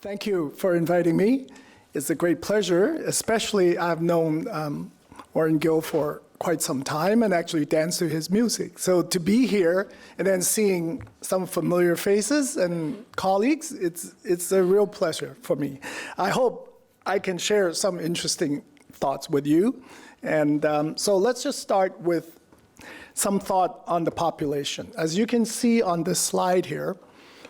Thank you for inviting me. It's a great pleasure, especially I've known Warren Gill for quite some time and actually danced to his music. So to be here and then seeing some familiar faces and colleagues, it's a real pleasure for me. I hope I can share some interesting thoughts with you. And so let's just start with some thought on the population. As you can see on this slide here,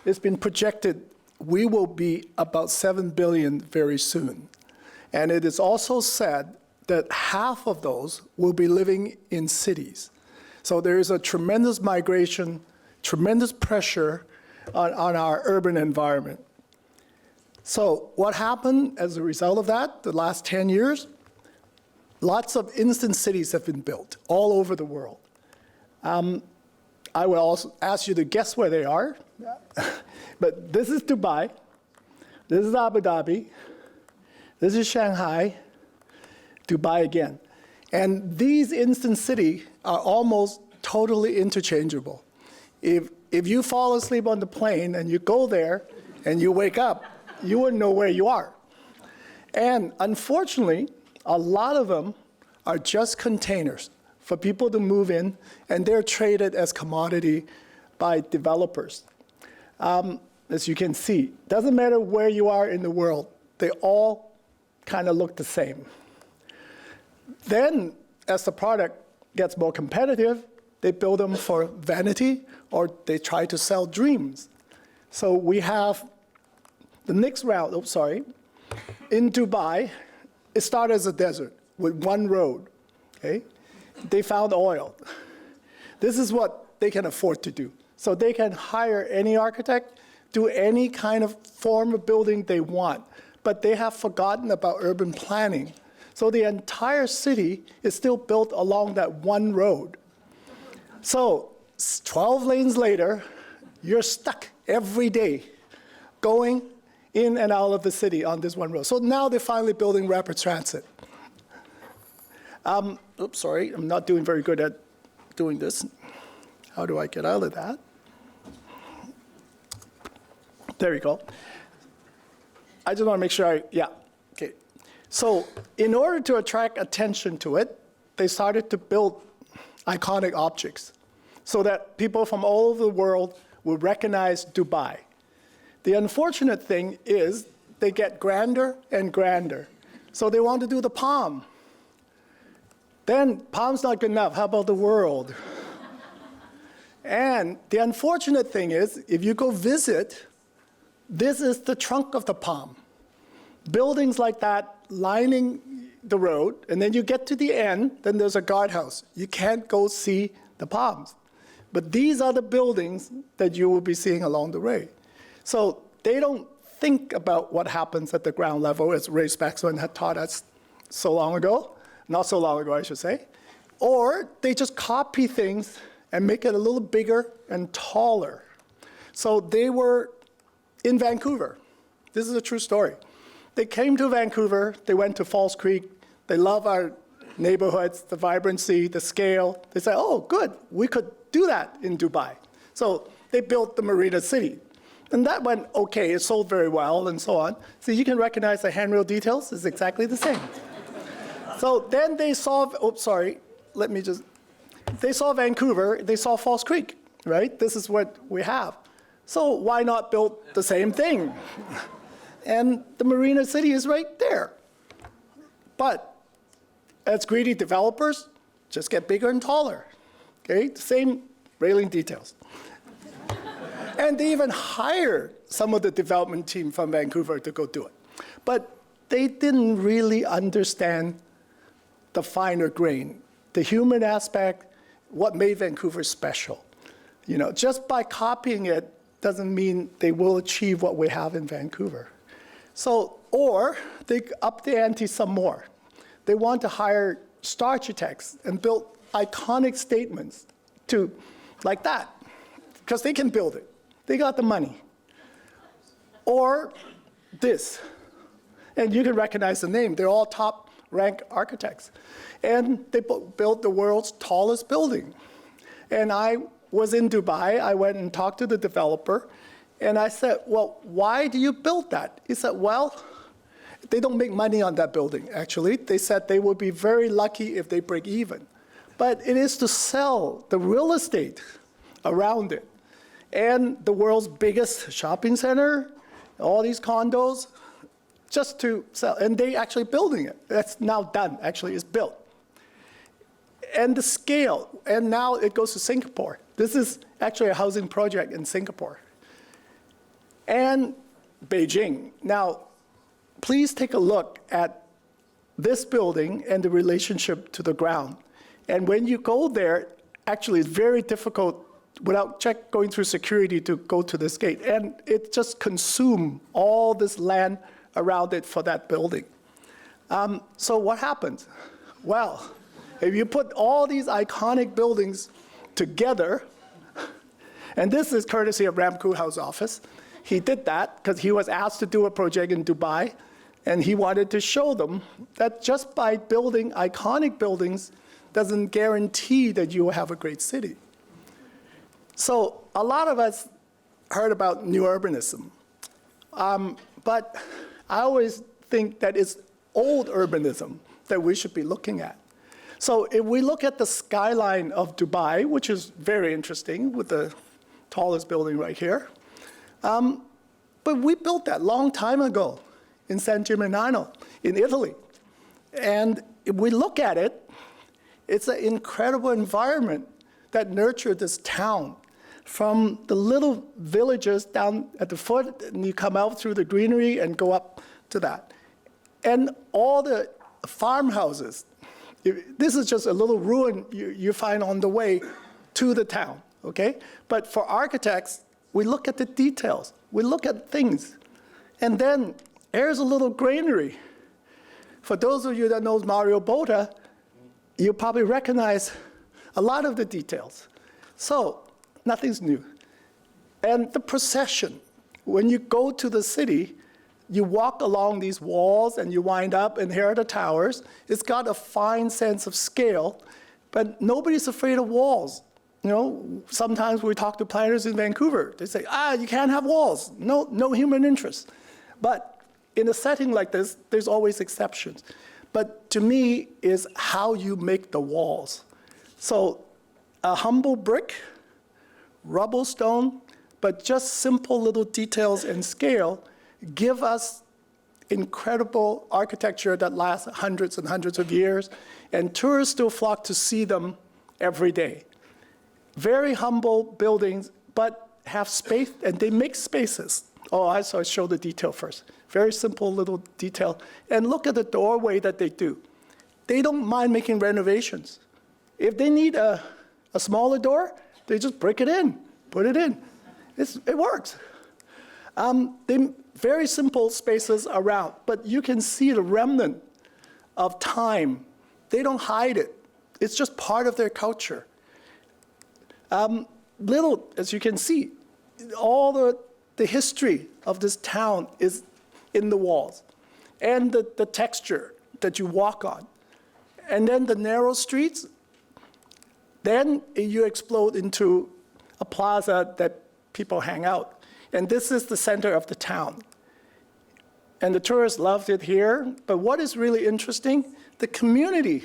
it's been projected we will be about 7 billion very soon. And it is also said that half of those will be living in cities. So there is a tremendous migration, tremendous pressure on our urban environment. So what happened as a result of that, the last 10 years? Lots of instant cities have been built all over the world. I will also ask you to guess where they are. But this is Dubai, this is Abu Dhabi, this is Shanghai, Dubai again. And these instant cities are almost totally interchangeable. If you fall asleep on the plane and you go there and you wake up, you wouldn't know where you are. And unfortunately, a lot of them are just containers for people to move in, and they're traded as commodity by developers. As you can see, doesn't matter where you are in the world, they all kind of look the same. Then, as the product gets more competitive, they build them for vanity, or they try to sell dreams. So we have the next round, in Dubai, it started as a desert with one road, okay? They found oil. This is what they can afford to do. So they can hire any architect, do any kind of form of building they want, but they have forgotten about urban planning. So the entire city is still built along that one road. So 12 lanes later, you're stuck every day going in and out of the city on this one road. So now they're finally building rapid transit. I'm not doing very good at doing this. How do I get out of that? There you go. I just want to make sure okay. So in order to attract attention to it, they started to build iconic objects so that people from all over the world would recognize Dubai. The unfortunate thing is they get grander and grander. So they want to do the palm. Then palm's not good enough. How about the world? And the unfortunate thing is, if you go visit, this is the trunk of the palm. Buildings like that lining the road, and then you get to the end, then there's a guardhouse. You can't go see the palms. But these are the buildings that you will be seeing along the way. So they don't think about what happens at the ground level, as Ray Spaxman had taught us so long ago. Not so long ago, I should say. Or they just copy things and make it a little bigger and taller. So they were in Vancouver. This is a true story. They came to Vancouver, they went to Falls Creek, they love our neighborhoods, the vibrancy, the scale. They said, oh, good, we could do that in Dubai. So they built the Marina City. And that went okay, it sold very well and so on. So you can recognize the handrail details is exactly the same. So then they saw, they saw Vancouver, they saw Falls Creek, right? This is what we have. So why not build the same thing? And the Marina City is right there. But as greedy developers, just get bigger and taller, okay? The same railing details. And they even hired some of the development team from Vancouver to go do it. But they didn't really understand the finer grain, the human aspect, what made Vancouver special. You know, just by copying it doesn't mean they will achieve what we have in Vancouver. So, or they up the ante some more. They want to hire star architects and build iconic statements to, like that, because they can build it. They got the money. Or this, and you can recognize the name. They're all top-ranked architects. And they built the world's tallest building. And I was in Dubai. I went and talked to the developer, And I said, well, why do you build that? He said, well, they don't make money on that building, actually. They said they would be very lucky if they break even. But it is to sell the real estate around it. And the world's biggest shopping center, all these condos, just to sell. And they actually building it. That's now done, actually, it's built. And the scale, and now it goes to Singapore. This is actually a housing project in Singapore. And Beijing. Now, please take a look at this building and the relationship to the ground. And when you go there, actually it's very difficult without going through security to go to this gate. And it just consumed all this land around it for that building. So what happened? Well, if you put all these iconic buildings together, and this is courtesy of Ram Kuhal's office. He did that because he was asked to do a project in Dubai, and he wanted to show them that just by building iconic buildings doesn't guarantee that you will have a great city. So a lot of us heard about new urbanism, but I always think that it's old urbanism that we should be looking at. So if we look at the skyline of Dubai, which is very interesting with the tallest building right here, but we built that long time ago in San Gimignano in Italy. And if we look at it, it's an incredible environment that nurtured this town. From the little villages down at the foot, and you come out through the greenery and go up to that. And all the farmhouses, this is just a little ruin you find on the way to the town, okay? But for architects, we look at the details. We look at things. And then here's a little granary. For those of you that knows Mario Botta, you probably recognize a lot of the details. So nothing's new. And the procession, when you go to the city, you walk along these walls and you wind up, and here are the towers. It's got a fine sense of scale, but nobody's afraid of walls. You know, sometimes we talk to planners in Vancouver. They say, you can't have walls. No human interest. But in a setting like this, there's always exceptions. But to me, is how you make the walls. So a humble brick, rubble stone, but just simple little details and scale give us incredible architecture that lasts hundreds and hundreds of years, and tourists still flock to see them every day. Very humble buildings, but have space, and they make spaces. So I show the detail first. Very simple little detail. And look at the doorway that they do. They don't mind making renovations. If they need a smaller door, they just break it in, put it in. It works. Very simple spaces around, but you can see the remnant of time. They don't hide it. It's just part of their culture. Little, as you can see, all the history of this town is in the walls, and the texture that you walk on. And then the narrow streets, then you explode into a plaza that people hang out. And this is the center of the town. And the tourists loved it here. But what is really interesting, the community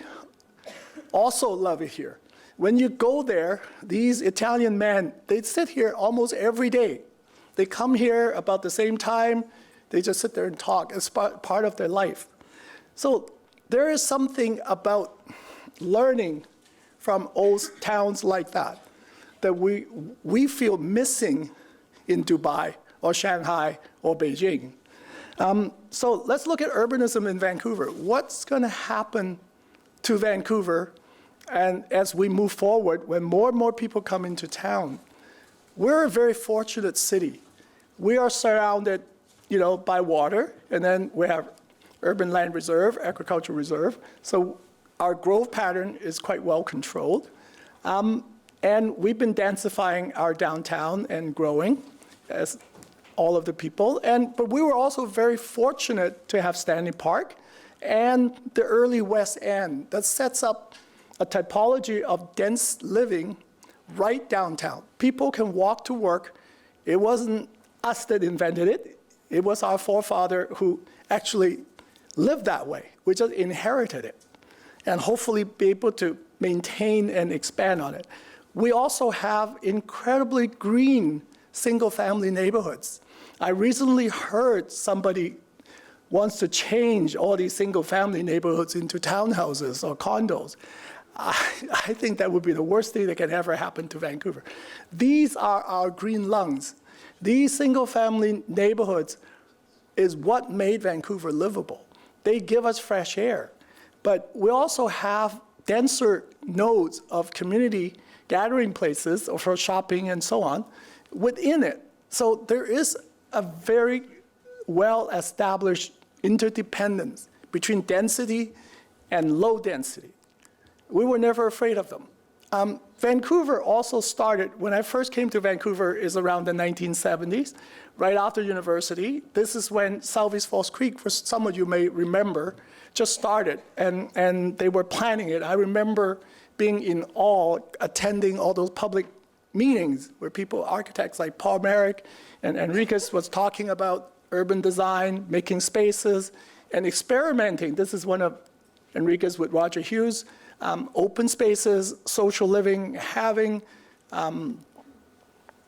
also love it here. When you go there, these Italian men, they sit here almost every day. They come here about the same time. They just sit there and talk. It's part of their life. So there is something about learning from old towns like that we feel missing in Dubai or Shanghai or Beijing. So let's look at urbanism in Vancouver. What's going to happen to Vancouver and as we move forward when more and more people come into town? We're a very fortunate city. We are surrounded, by water, and then we have urban land reserve, agricultural reserve. So our growth pattern is quite well controlled. And we've been densifying our downtown and growing as all of the people. But we were also very fortunate to have Stanley Park and the early West End that sets up a typology of dense living right downtown. People can walk to work. It wasn't us that invented it. It was our forefather who actually lived that way. We just inherited it, and hopefully be able to maintain and expand on it. We also have incredibly green single-family neighborhoods. I recently heard somebody wants to change all these single-family neighborhoods into townhouses or condos. I think that would be the worst thing that can ever happen to Vancouver. These are our green lungs. These single-family neighborhoods is what made Vancouver livable. They give us fresh air. But we also have denser nodes of community gathering places for shopping and so on within it. So there is a very well-established interdependence between density and low density. We were never afraid of them. Vancouver also started, when I first came to Vancouver, is around the 1970s, right after university. This is when Southeast Falls Creek, for some of you may remember, just started, and they were planning it. I remember being in awe, attending all those public meetings where people, architects like Paul Merrick and Enriquez was talking about urban design, making spaces, and experimenting. This is one of Enriquez with Roger Hughes, open spaces, social living, having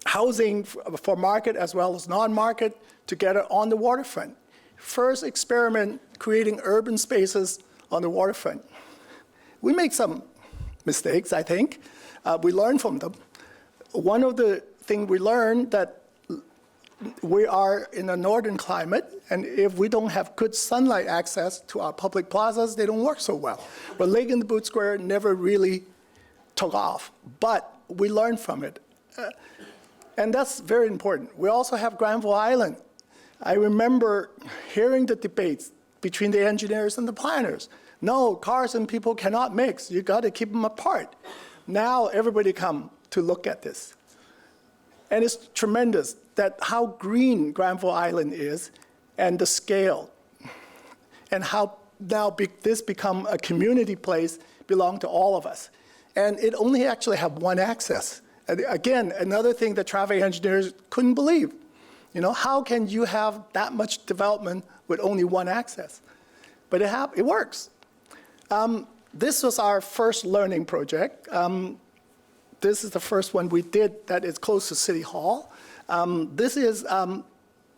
housing for market as well as non-market together on the waterfront. First experiment creating urban spaces on the waterfront. We make some mistakes, I think. We learn from them. One of the things we learned that we are in a northern climate, and if we don't have good sunlight access to our public plazas, they don't work so well. But Lake in the Boot Square never really took off, but we learned from it. And that's very important. We also have Granville Island. I remember hearing the debates between the engineers and the planners. No, cars and people cannot mix. You got to keep them apart. Now everybody come to look at this. And it's tremendous that how green Granville Island is and the scale and how now this become a community place belong to all of us. And it only actually have one access. And again, another thing that traffic engineers couldn't believe. You know, how can you have that much development with only one access? But it works. This was our first learning project. This is the first one we did that is close to City Hall. This is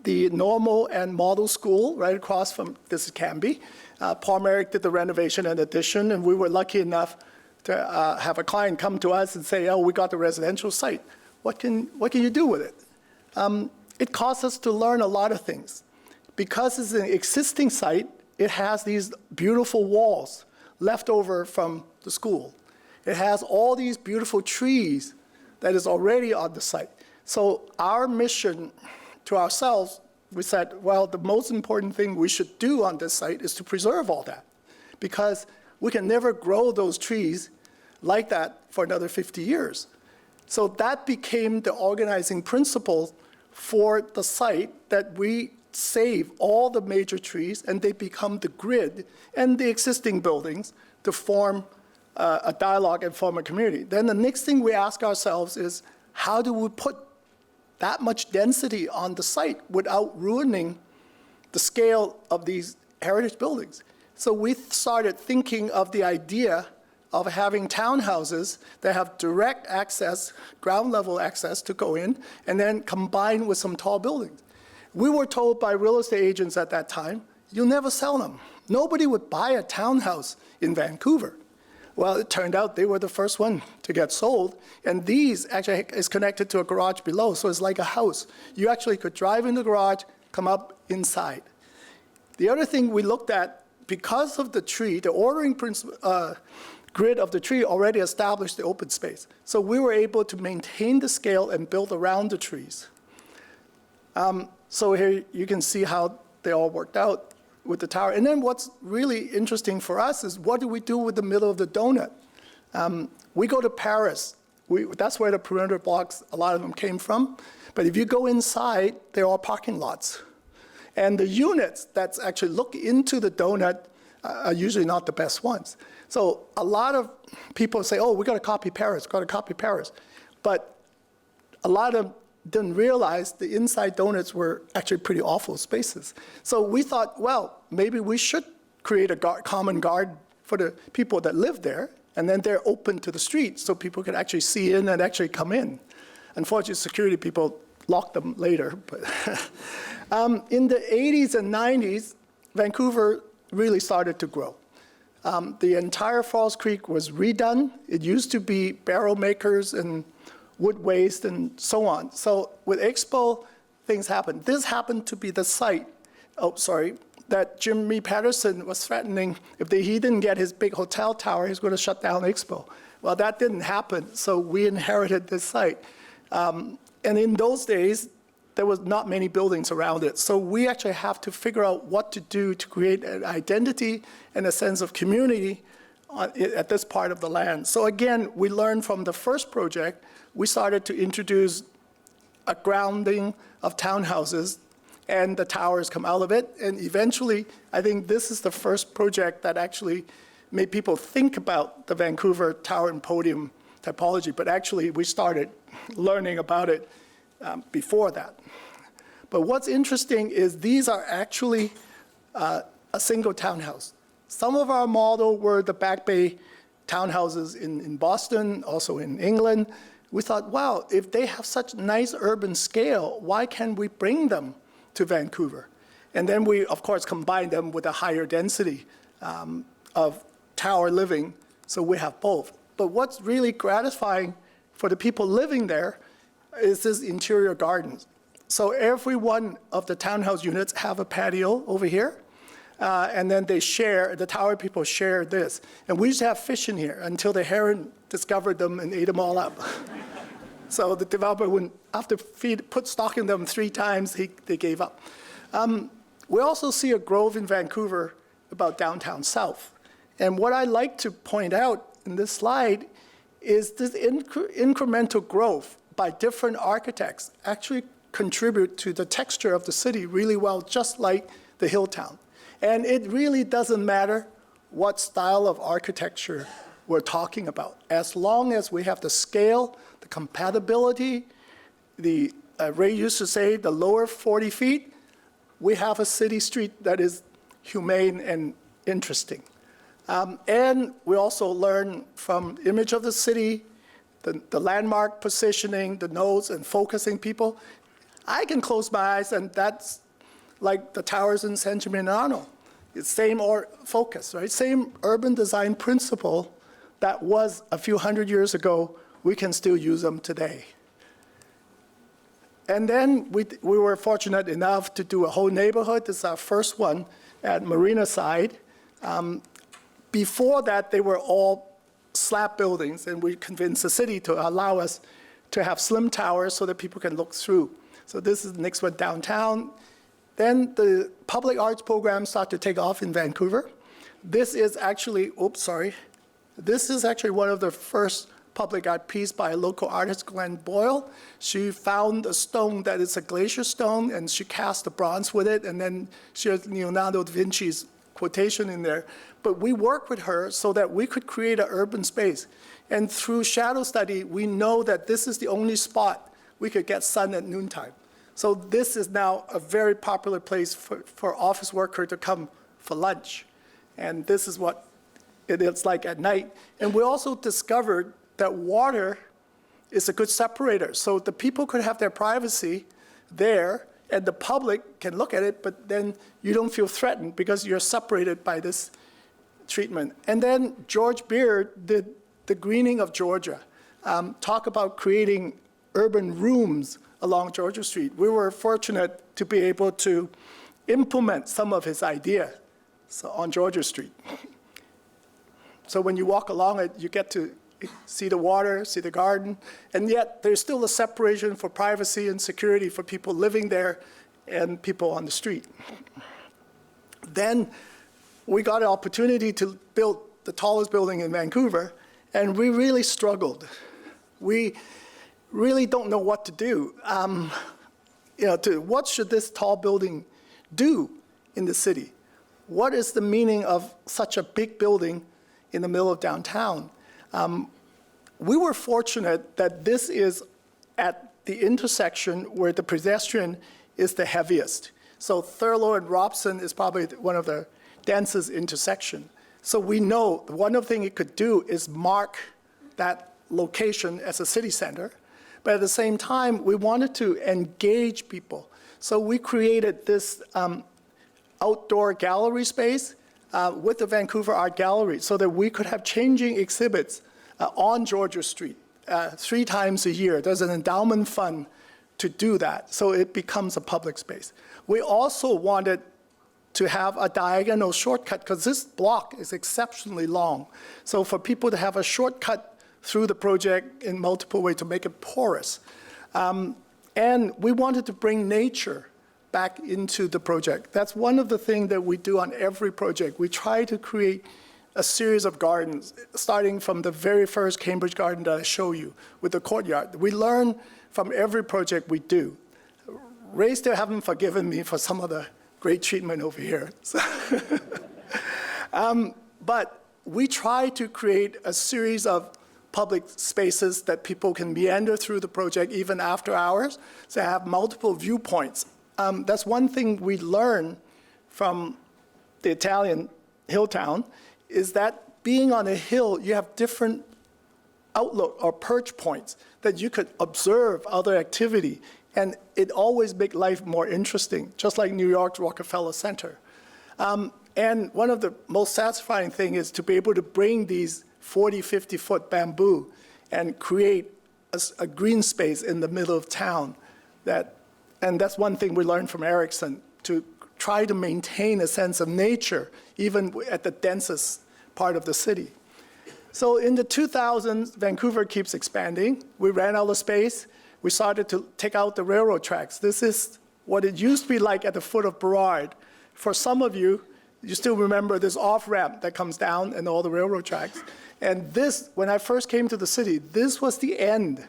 the normal and model school right across from, this is Canby. Paul Merrick did the renovation and addition, and we were lucky enough to have a client come to us and say, oh, we got the residential site. What can you do with it? It caused us to learn a lot of things. Because it's an existing site, it has these beautiful walls left over from the school. It has all these beautiful trees that is already on the site. So our mission to ourselves, we said, well, the most important thing we should do on this site is to preserve all that, because we can never grow those trees like that for another 50 years. So that became the organizing principle for the site, that we save all the major trees and they become the grid and the existing buildings to form a dialogue and form a community. Then the next thing we ask ourselves is, how do we put that much density on the site without ruining the scale of these heritage buildings? So we started thinking of the idea of having townhouses that have direct access, ground level access to go in, and then combined with some tall buildings. We were told by real estate agents at that time, you'll never sell them. Nobody would buy a townhouse in Vancouver. Well, it turned out they were the first one to get sold, and these actually is connected to a garage below, so it's like a house. You actually could drive in the garage, come up inside. The other thing we looked at, because of the tree, the ordering grid of the tree already established the open space. So we were able to maintain the scale and build around the trees. So here you can see how they all worked out with the tower. And then what's really interesting for us is, what do we do with the middle of the donut? We go to Paris. That's where the perimeter blocks, a lot of them came from. But if you go inside, they're all parking lots. And the units that actually look into the donut are usually not the best ones. So a lot of people say, oh, we got to copy Paris, got to copy Paris. But a lot of didn't realize the inside donuts were actually pretty awful spaces. So we thought, well, maybe we should create a common garden for the people that live there, and then they're open to the street so people can actually see in and actually come in. Unfortunately, security people locked them later. But in the 80s and 90s, Vancouver really started to grow. The entire Falls Creek was redone. It used to be barrel makers and wood waste and so on. So with Expo, things happened. This happened to be the site, that Jimmy Patterson was threatening if he didn't get his big hotel tower, he's going to shut down Expo. Well, that didn't happen, so we inherited this site. And in those days, there was not many buildings around it. So we actually have to figure out what to do to create an identity and a sense of community at this part of the land. So again, we learned from the first project, we started to introduce a grounding of townhouses, and the towers come out of it. And eventually, I think this is the first project that actually made people think about the Vancouver tower and podium typology, but actually we started learning about it before that. But what's interesting is these are actually a single townhouse. Some of our model were the Back Bay townhouses in Boston, also in England. We thought, wow, if they have such nice urban scale, why can't we bring them to Vancouver? And then we, of course, combine them with a higher density of tower living, so we have both. But what's really gratifying for the people living there is this interior gardens. So every one of the townhouse units have a patio over here, and then they share, the tower people share this. And we used to have fish in here until the heron discovered them and ate them all up. So the developer, after put stock in them 3 times, they gave up. We also see a growth in Vancouver about downtown south. And what I like to point out in this slide is this incremental growth by different architects actually contribute to the texture of the city really well, just like the hill town. And it really doesn't matter what style of architecture we're talking about. As long as we have the scale, the compatibility, Ray used to say the lower 40 feet, we have a city street that is humane and interesting. And we also learn from image of the city, the landmark positioning, the nodes, and focusing people. I can close my eyes, and that's like the towers in San Gimignano. It's same focus, right? Same urban design principle that was a few hundred years ago, we can still use them today. And then we were fortunate enough to do a whole neighborhood. This is our first one at Marina side. Before that, they were all slab buildings, and we convinced the city to allow us to have slim towers so that people can look through. So this is the next one downtown. Then the public arts program started to take off in Vancouver. This is actually, this is actually one of the first public art piece by a local artist, Glenn Boyle. She found a stone that is a glacier stone, and she cast the bronze with it, and then she has Leonardo da Vinci's quotation in there. But we worked with her so that we could create an urban space. And through shadow study, we know that this is the only spot we could get sun at noontime. So this is now a very popular place for office worker to come for lunch. And this is what it's like at night. And we also discovered that water is a good separator. So the people could have their privacy there, and the public can look at it, but then you don't feel threatened because you're separated by this treatment. And then George Beard did the greening of Georgia, talk about creating urban rooms along Georgia Street. We were fortunate to be able to implement some of his idea on Georgia Street. So when you walk along it, you get to see the water, see the garden, and yet there's still a separation for privacy and security for people living there and people on the street. Then we got an opportunity to build the tallest building in Vancouver, and we really struggled. We really don't know what to do. What should this tall building do in the city? What is the meaning of such a big building in the middle of downtown? We were fortunate that this is at the intersection where the pedestrian is the heaviest. So Thurlow and Robson is probably one of the densest intersection. So we know one of the things it could do is mark that location as a city center, but at the same time, we wanted to engage people. So we created this outdoor gallery space with the Vancouver Art Gallery so that we could have changing exhibits on Georgia Street 3 times a year. There's an endowment fund to do that, so it becomes a public space. We also wanted to have a diagonal shortcut because this block is exceptionally long. So for people to have a shortcut through the project in multiple ways to make it porous. And we wanted to bring nature back into the project. That's one of the things that we do on every project. We try to create a series of gardens, starting from the very first Cambridge garden that I show you with the courtyard. We learn from every project we do. Ray still haven't forgiven me for some of the great treatment over here. So but we try to create a series of public spaces that people can meander through the project even after hours, so have multiple viewpoints. That's one thing we learned from the Italian hill town, is that being on a hill, you have different outlook or perch points that you could observe other activity, and it always makes life more interesting, just like New York's Rockefeller Center. And one of the most satisfying things is to be able to bring these 40, 50-foot bamboo and create a green space in the middle of town. And that's one thing we learned from Erickson, to try to maintain a sense of nature, even at the densest part of the city. So in the 2000s, Vancouver keeps expanding. We ran out of space. We started to take out the railroad tracks. This is what it used to be like at the foot of Burrard. For some of you, you still remember this off-ramp that comes down and all the railroad tracks. And this, when I first came to the city, this was the end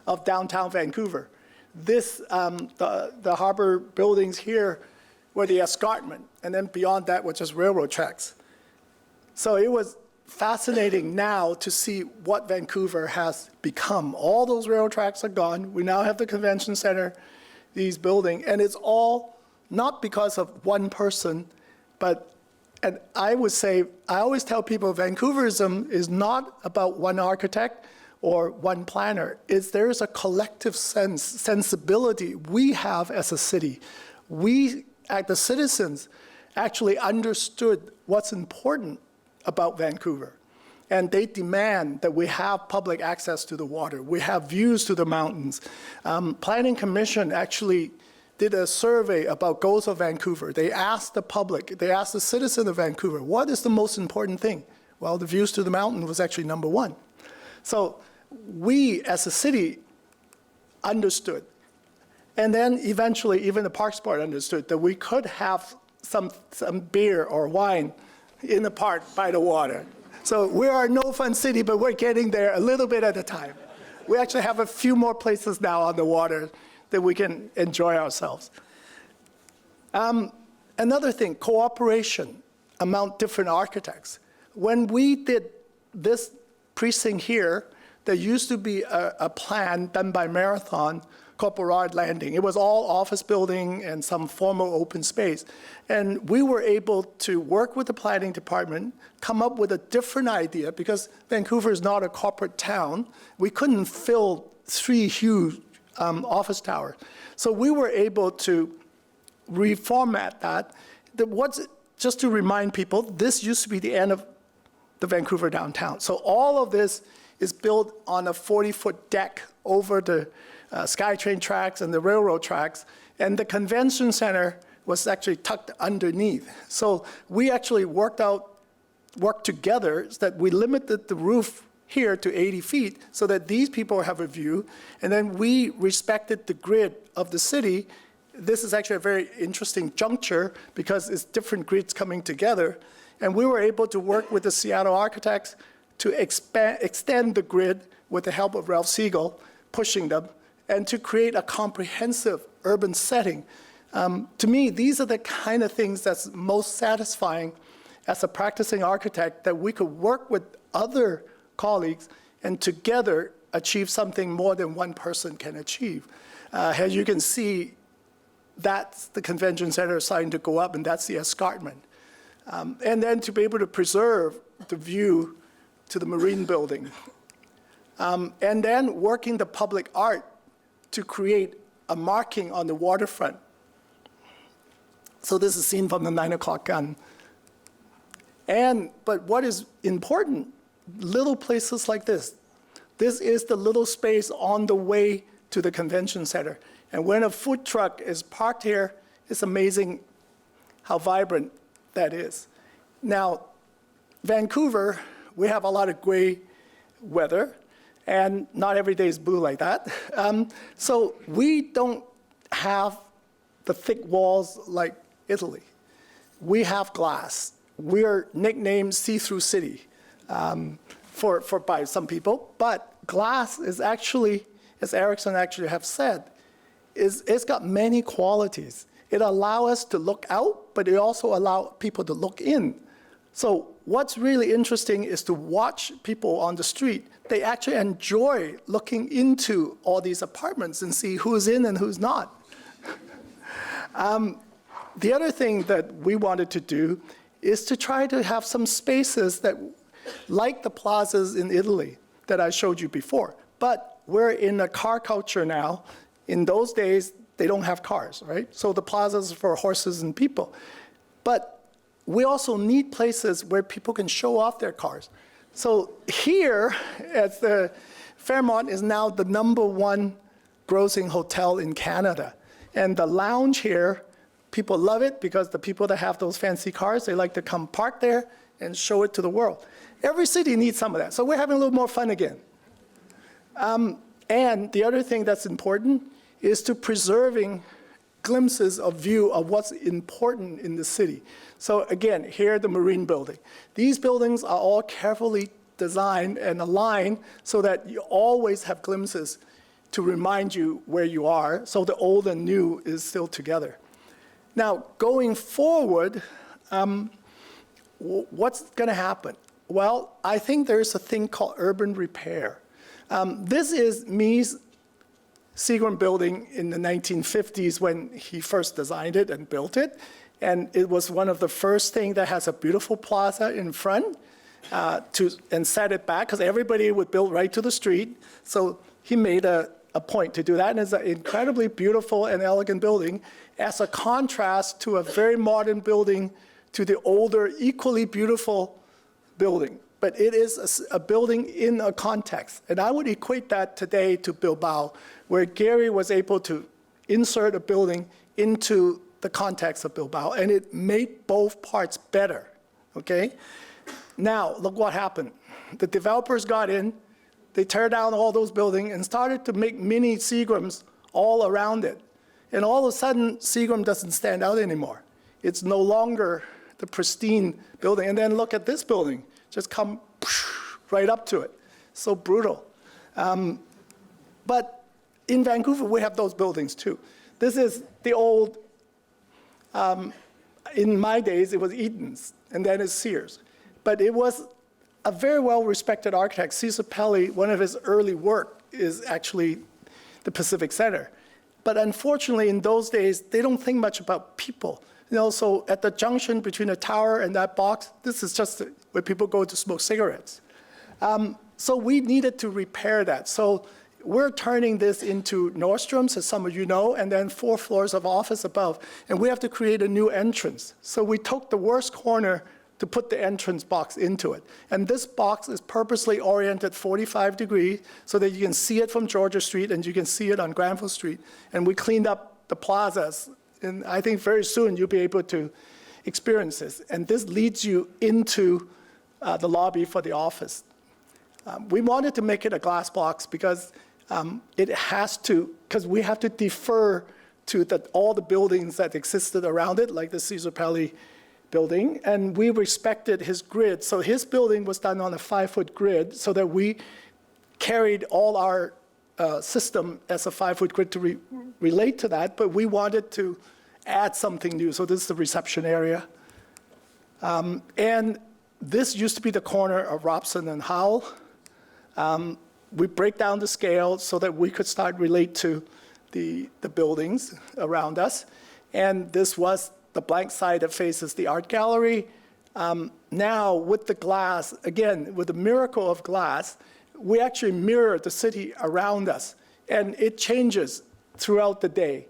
of downtown Vancouver. This, the harbor buildings here were the escarpment, and then beyond that were just railroad tracks. So it was fascinating now to see what Vancouver has become. All those railroad tracks are gone. We now have the convention center, these buildings, and it's all not because of one person, but, and I would say, I always tell people Vancouverism is not about one architect or one planner. There is a collective sensibility we have as a city. We, as the citizens, actually understood what's important about Vancouver. And they demand that we have public access to the water. We have views to the mountains. Planning Commission actually did a survey about goals of Vancouver. They asked the public, they asked the citizen of Vancouver, what is the most important thing? Well, the views to the mountain was actually number 1. So we, as a city, understood. And then eventually, even the Parks Board understood that we could have some beer or wine in the park by the water. So we are a no-fun city, but we're getting there a little bit at a time. We actually have a few more places now on the water that we can enjoy ourselves. Another thing, cooperation among different architects. When we did this precinct here, there used to be a plan done by Marathon called Burrard Landing. It was all office building and some formal open space. And we were able to work with the planning department, come up with a different idea, because Vancouver is not a corporate town. We couldn't fill 3 huge office towers. So we were able to reformat that. Just to remind people, this used to be the end of the Vancouver downtown. So all of this is built on a 40-foot deck over the SkyTrain tracks and the railroad tracks, and the convention center was actually tucked underneath. So we actually worked together so that we limited the roof here to 80 feet so that these people have a view, and then we respected the grid of the city. This is actually a very interesting juncture because it's different grids coming together, and we were able to work with the Seattle architects to extend the grid with the help of Ralph Siegel, pushing them, and to create a comprehensive urban setting. To me, these are the kind of things that's most satisfying as a practicing architect, that we could work with other colleagues and together achieve something more than one person can achieve. As you can see, that's the convention center starting to go up, and that's the escarpment. And then to be able to preserve the view to the marine building. And then working the public art to create a marking on the waterfront. So this is seen from the 9 o'clock gun. But what is important, little places like this. This is the little space on the way to the convention center. And when a food truck is parked here, it's amazing how vibrant that is. Now, Vancouver, we have a lot of gray weather, and not every day is blue like that. So we don't have the thick walls like Italy. We have glass. We're nicknamed see-through city by some people, but glass is actually, as Erickson actually have said, it's got many qualities. It allows us to look out, but it also allows people to look in. So what's really interesting is to watch people on the street. They actually enjoy looking into all these apartments and see who's in and who's not. The other thing that we wanted to do is to try to have some spaces that, like the plazas in Italy that I showed you before, but we're in a car culture now. In those days, they don't have cars, right? So the plazas are for horses and people. But we also need places where people can show off their cars. So here, at the Fairmont is now the #1 grossing hotel in Canada. And the lounge here, people love it because the people that have those fancy cars, they like to come park there and show it to the world. Every city needs some of that. So we're having a little more fun again. And the other thing that's important is to preserving glimpses of view of what's important in the city. So again, here the marine building. These buildings are all carefully designed and aligned so that you always have glimpses to remind you where you are, so the old and new is still together. Now, going forward, what's going to happen? Well, I think there's a thing called urban repair. This is Mies Seagram building in the 1950s when he first designed it and built it. And it was one of the first things that has a beautiful plaza in front and set it back, because everybody would build right to the street. So he made a point to do that, and it's an incredibly beautiful and elegant building as a contrast to a very modern building to the older, equally beautiful building. But it is a building in a context. And I would equate that today to Bilbao, where Gary was able to insert a building into the context of Bilbao, and it made both parts better, okay? Now, look what happened. The developers got in, they tore down all those buildings and started to make mini Seagrams all around it. And all of a sudden, Seagram doesn't stand out anymore. It's no longer the pristine building. And then look at this building, just come right up to it. So brutal. But in Vancouver, we have those buildings too. This is the old, in my days, it was Eaton's, and then it's Sears. But it was a very well-respected architect. Cesar Pelli, one of his early work is actually the Pacific Center. But unfortunately, in those days, they don't think much about people. You know, so at the junction between the tower and that box, this is just where people go to smoke cigarettes. So we needed to repair that. So we're turning this into Nordstrom's, as some of you know, and then 4 floors of office above. And we have to create a new entrance. So we took the worst corner to put the entrance box into it. And this box is purposely oriented 45 degrees so that you can see it from Georgia Street and you can see it on Granville Street. And we cleaned up the plazas. And I think very soon you'll be able to experience this. And this leads you into the lobby for the office. We wanted to make it a glass box because it has to, because we have to defer to all the buildings that existed around it, like the Cesar Pelli building, and we respected his grid. So his building was done on a 5-foot grid so that we carried all our system as a 5-foot grid to relate to that, but we wanted to add something new. So this is the reception area. And this used to be the corner of Robson and Howell. we break down the scale so that we could start relate to the buildings around us. And this was the blank side that faces the art gallery. Now, with the glass, again, with the miracle of glass, we actually mirror the city around us, and it changes throughout the day.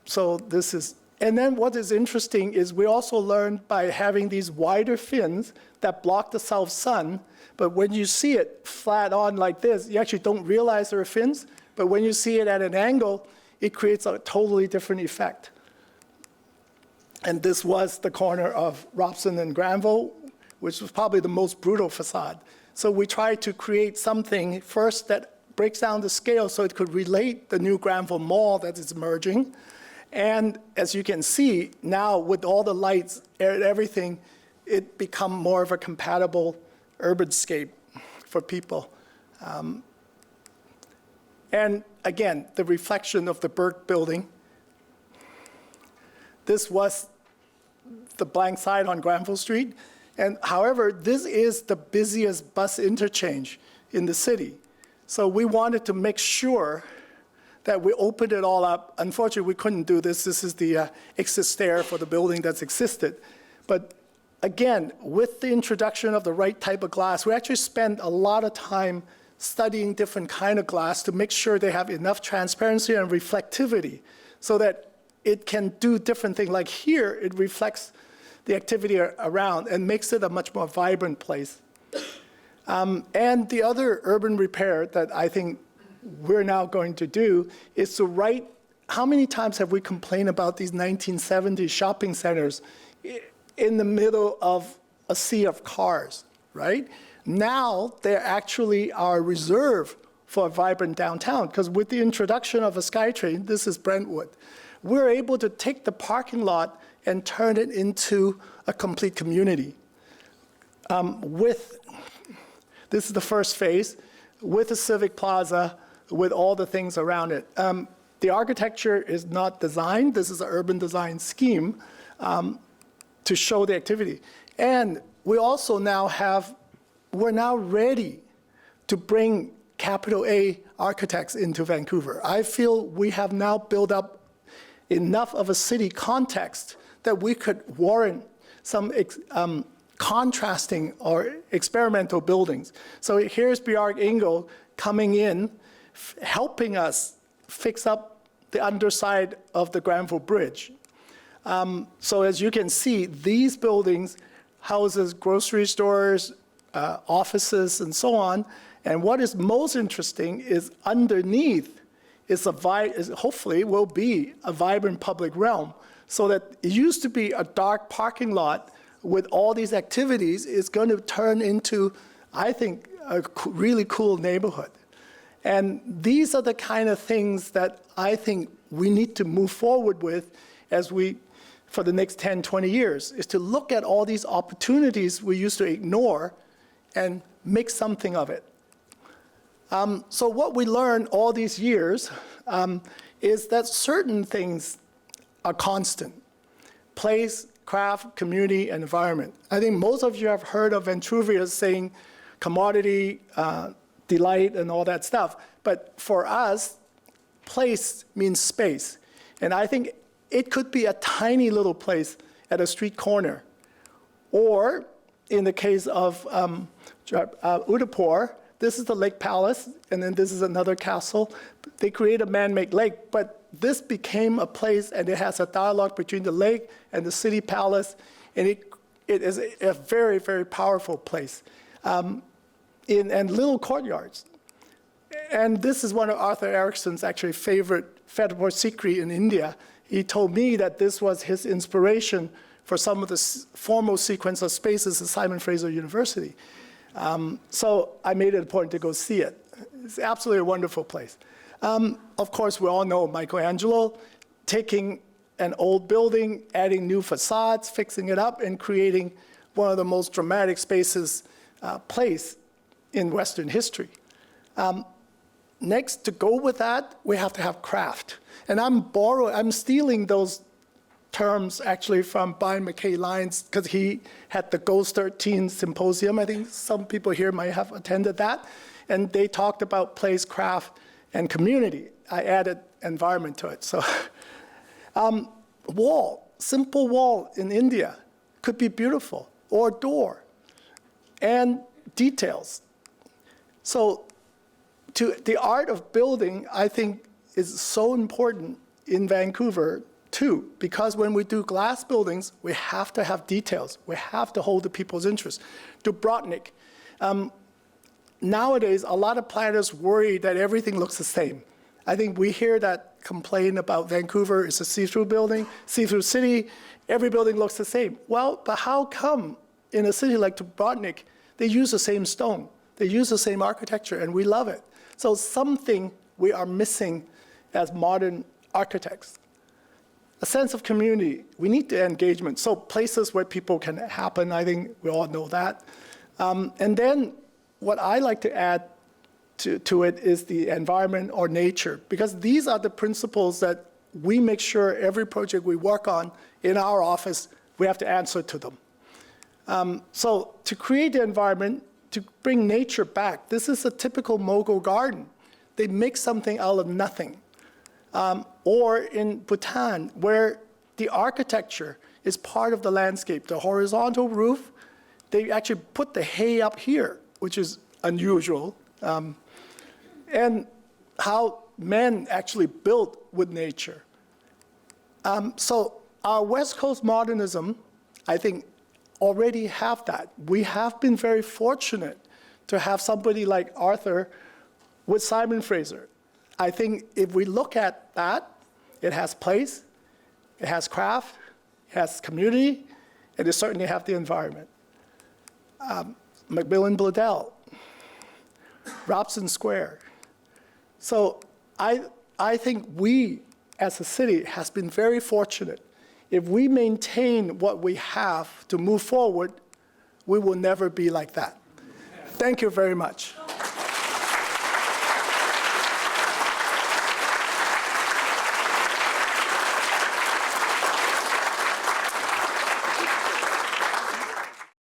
So this is, and then what is interesting is we also learned by having these wider fins that block the south sun, but when you see it flat on like this, you actually don't realize there are fins, but when you see it at an angle, it creates a totally different effect. And this was the corner of Robson and Granville, which was probably the most brutal facade. So we tried to create something first that breaks down the scale so it could relate the new Granville Mall that is emerging. And as you can see, now with all the lights and everything, it become more of a compatible urbanscape for people. And again, the reflection of the Burke building. This was the blank side on Granville Street. And however, this is the busiest bus interchange in the city. So we wanted to make sure that we opened it all up. Unfortunately, we couldn't do this. This is the exit stair for the building that's existed. But again, with the introduction of the right type of glass, we actually spent a lot of time studying different kind of glass to make sure they have enough transparency and reflectivity so that it can do different things. Like here, it reflects the activity around and makes it a much more vibrant place. And the other urban repair that I think we're now going to do is to write, how many times have we complained about these 1970s shopping centers in the middle of a sea of cars, right? Now they actually are reserved for a vibrant downtown, because with the introduction of a SkyTrain, this is Brentwood, we're able to take the parking lot and turn it into a complete community. This is the first phase, with a civic plaza, with all the things around it. The architecture is not designed. This is an urban design scheme to show the activity. And we also now we're now ready to bring capital A architects into Vancouver. I feel we have now built up enough of a city context that we could warrant some contrasting or experimental buildings. So here's B.Arch Ingle coming in, helping us fix up the underside of the Granville Bridge. So as you can see, these buildings houses grocery stores, offices, and so on. And what is most interesting is underneath is hopefully will be a vibrant public realm. So that it used to be a dark parking lot with all these activities is going to turn into, I think, a really cool neighborhood. And these are the kind of things that I think we need to move forward with for the next 10, 20 years, is to look at all these opportunities we used to ignore and make something of it. So what we learned all these years is that certain things are constant: place, craft, community, and environment. I think most of you have heard of Vancouver saying commodity, delight, and all that stuff. But for us, place means space. And I think it could be a tiny little place at a street corner. Or in the case of Udaipur, this is the Lake Palace, and then this is another castle. They create a man-made lake, but this became a place, and it has a dialogue between the lake and the city palace, and it is a very, very powerful place. And little courtyards. And this is one of Arthur Erickson's actually favorite Fatehpur Sikri in India. He told me that this was his inspiration for some of the formal sequence of spaces at Simon Fraser University. So I made it a point to go see it. It's absolutely a wonderful place. Of course, we all know Michelangelo taking an old building, adding new facades, fixing it up, and creating one of the most dramatic spaces place in Western history. Next, to go with that, we have to have craft. And I'm stealing those terms actually from Brian McKay Lyons, because he had the Goals 13 symposium. I think some people here might have attended that. And they talked about place, craft, and community. I added environment to it. So wall, simple wall in India could be beautiful, or door, and details. So the art of building, I think, is so important in Vancouver too, because when we do glass buildings, we have to have details. We have to hold the people's interest. Dubrovnik. Nowadays, a lot of planners worry that everything looks the same. I think we hear that complaint about Vancouver is a see-through building, see-through city, every building looks the same. Well, but how come in a city like Dubrovnik, they use the same stone, they use the same architecture, and we love it? So something we are missing as modern architects. A sense of community. We need the engagement. So places where people can happen, I think we all know that. And then what I like to add to it is the environment or nature, because these are the principles that we make sure every project we work on in our office, we have to answer to them. So to create the environment, to bring nature back, this is a typical Mogul garden. They make something out of nothing. Or in Bhutan, where the architecture is part of the landscape. The horizontal roof, they actually put the hay up here, which is unusual. And how men actually built with nature. So our West Coast modernism, I think, already have that. We have been very fortunate to have somebody like Arthur with Simon Fraser. I think if we look at that, it has place, it has craft, it has community, and it certainly has the environment. Macmillan Bladel, Robson Square. So I think we, as a city, has been very fortunate. If we maintain what we have to move forward, we will never be like that. Thank you very much.